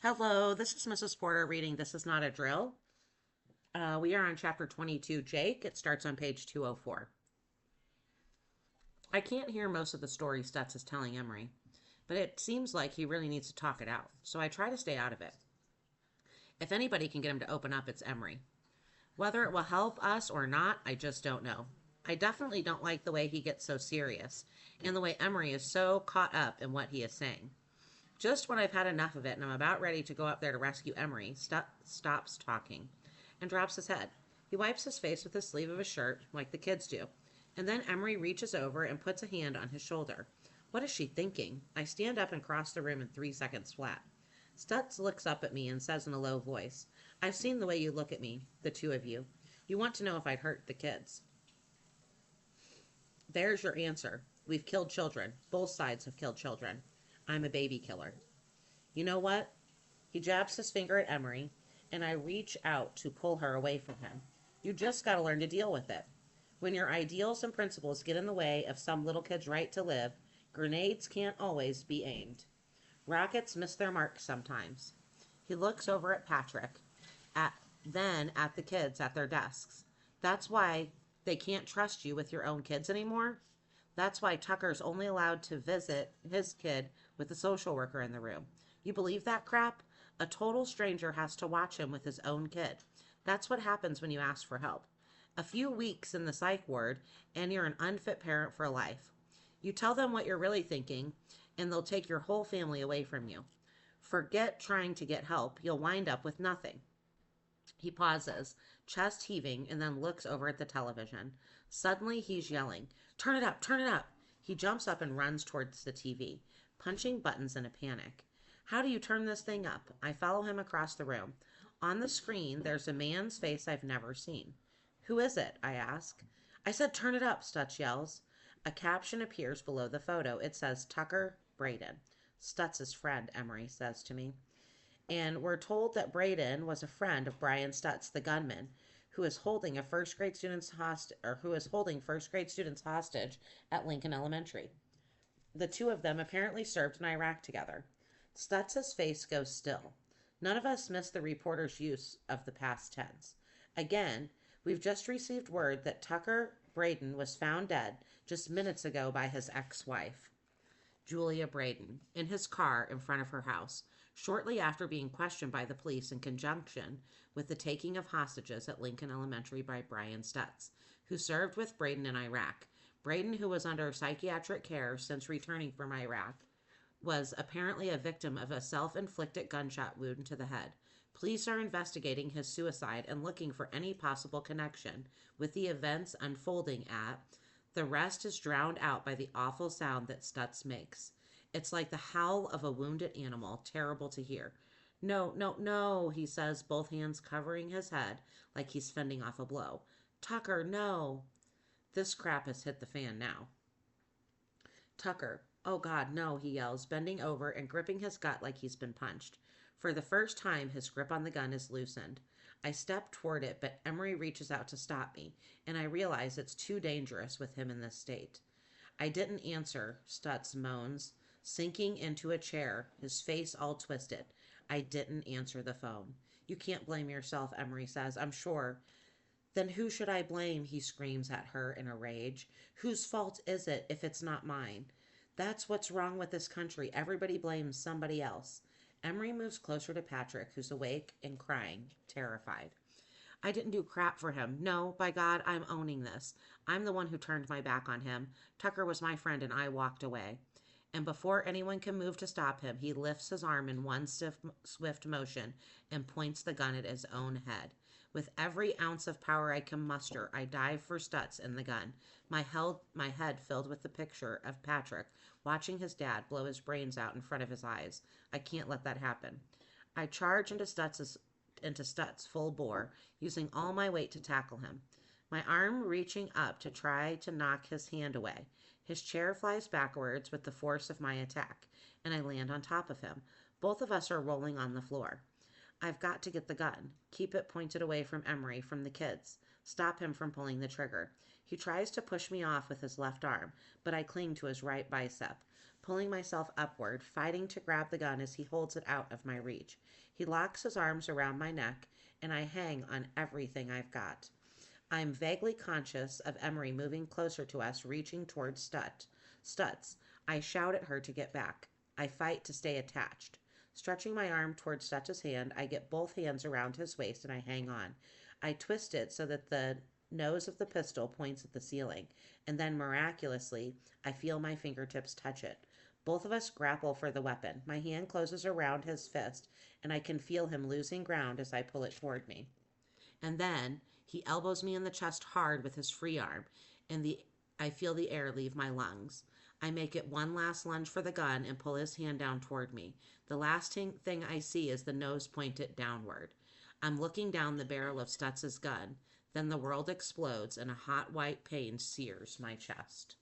Hello, this is Mrs. Porter reading This Is Not a Drill. We are on chapter 22, Jake. It starts on page 204. I can't hear most of the story Stutz is telling Emery, but it seems like he really needs to talk it out, so I try to stay out of it. If anybody can get him to open up, it's Emery. Whether it will help us or not, I just don't know. I definitely don't like the way he gets so serious, and the way Emery is so caught up in what he is saying. Just when I've had enough of it and I'm about ready to go up there to rescue Emery, stops talking and drops his head. He wipes his face with the sleeve of his shirt, like the kids do, and then Emery reaches over and puts a hand on his shoulder. What is she thinking? I stand up and cross the room in 3 seconds flat. Stutz looks up at me and says in a low voice, I've seen the way you look at me, the two of you. You want to know if I'd hurt the kids. There's your answer. We've killed children. Both sides have killed children. I'm a baby killer. You know what? He jabs his finger at Emery, and I reach out to pull her away from him. You just got to learn to deal with it. When your ideals and principles get in the way of some little kid's right to live, grenades can't always be aimed. Rockets miss their mark sometimes. He looks over at Patrick, then at the kids at their desks. That's why they can't trust you with your own kids anymore? That's why Tucker's only allowed to visit his kid with the social worker in the room. You believe that crap? A total stranger has to watch him with his own kid. That's what happens when you ask for help. A few weeks in the psych ward, and you're an unfit parent for life. You tell them what you're really thinking, and they'll take your whole family away from you. Forget trying to get help. You'll wind up with nothing. He pauses, chest heaving, and then looks over at the television. Suddenly, he's yelling, Turn it up, turn it up! He jumps up and runs towards the TV, punching buttons in a panic. How do you turn this thing up? I follow him across the room. On the screen, there's a man's face I've never seen. Who is it? I ask. I said turn it up, Stutz yells. A caption appears below the photo. It says Tucker Braden. Stutz's friend, Emery says to me. And we're told that Braden was a friend of Brian Stutz, the gunman, who is holding first grade students hostage at Lincoln Elementary. The two of them apparently served in Iraq together. Stutz's face goes still. None of us miss the reporter's use of the past tense. Again, we've just received word that Tucker Braden was found dead just minutes ago by his ex-wife, Julia Braden, in his car in front of her house, shortly after being questioned by the police in conjunction with the taking of hostages at Lincoln Elementary by Brian Stutz, who served with Braden in Iraq. Braden, who was under psychiatric care since returning from Iraq, was apparently a victim of a self-inflicted gunshot wound to the head. Police are investigating his suicide and looking for any possible connection with the events unfolding at. The rest is drowned out by the awful sound that Stutz makes. It's like the howl of a wounded animal, terrible to hear. No, no, no, he says, both hands covering his head like he's fending off a blow. Tucker, no. This crap has hit the fan now. Tucker, oh God, no, he yells, bending over and gripping his gut like he's been punched. For the first time, his grip on the gun is loosened. I step toward it, but Emery reaches out to stop me, and I realize it's too dangerous with him in this state. I didn't answer, Stutz moans, sinking into a chair, his face all twisted. I didn't answer the phone. You can't blame yourself, Emery says, I'm sure. Then who should I blame? He screams at her in a rage. Whose fault is it if it's not mine? That's what's wrong with this country. Everybody blames somebody else. Emery moves closer to Patrick, who's awake and crying, terrified. I didn't do crap for him. No, by God, I'm owning this. I'm the one who turned my back on him. Tucker was my friend and I walked away. And before anyone can move to stop him, he lifts his arm in one swift motion and points the gun at his own head. With every ounce of power I can muster, I dive for Stutz and the gun, my head filled with the picture of Patrick watching his dad blow his brains out in front of his eyes. I can't let that happen. I charge into Stutz full bore, using all my weight to tackle him. My arm reaching up to try to knock his hand away. His chair flies backwards with the force of my attack, and I land on top of him. Both of us are rolling on the floor. I've got to get the gun. Keep it pointed away from Emery, from the kids. Stop him from pulling the trigger. He tries to push me off with his left arm, but I cling to his right bicep. pulling myself upward, fighting to grab the gun as he holds it out of my reach. He locks his arms around my neck, and I hang on everything I've got. I'm vaguely conscious of Emery moving closer to us, reaching towards Stutz. I shout at her to get back. I fight to stay attached. Stretching my arm towards Stutz's hand, I get both hands around his waist and I hang on. I twist it so that the nose of the pistol points at the ceiling, and then miraculously, I feel my fingertips touch it. Both of us grapple for the weapon. My hand closes around his fist, and I can feel him losing ground as I pull it toward me. And then he elbows me in the chest hard with his free arm, and I feel the air leave my lungs. I make it one last lunge for the gun and pull his hand down toward me. The last thing I see is the nose pointed downward. I'm looking down the barrel of Stutz's gun. Then the world explodes and a hot white pain sears my chest.